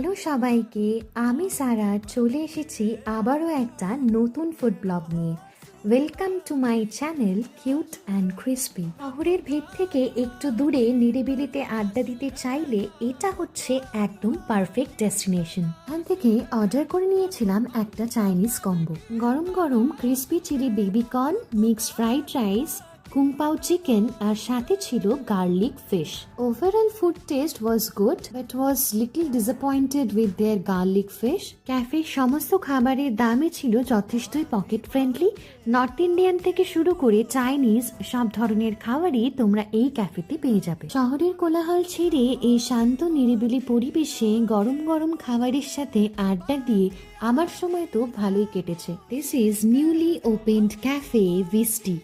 Hello সবাইকে, আমি সারা চলে এসেছি আবারও একটা নতুন ফুড ব্লগ নিয়ে। Welcome to my channel cute and crispy. শহরের ভিড় থেকে একটু দূরে নিরিবিলিতে আড্ডা দিতে চাইলে এটা হচ্ছে একদম পারফেক্ট ডেস্টিনেশন। এখান থেকে অর্ডার করে নিয়েছিলাম একটা চাইনিজ কম্বো। গরম গরম crispy chilli baby corn, mixed fried rice, kung pao chicken আর সাথে ছিল garlic fish. Overall food taste was good but was little disappointed with their garlic fish. ক্যাফের সমস্ত খাবারের দামে ছিল যথেষ্টই পকেট ফ্রেন্ডলি। নর্থ ইন্ডিয়ান থেকে শুরু করে চাইনিজ সব ধরনের খাবারই তোমরা এই ক্যাফেতে পেয়ে যাবে। শহরের কোলাহল ছেড়ে এই শান্ত নিরিবিলি পরিবেশে গরম গরম খাবারের সাথে আড্ডা দিয়ে আমার সময় তো ভালোই কেটেছে। This is newly opened cafe ভিস্টি।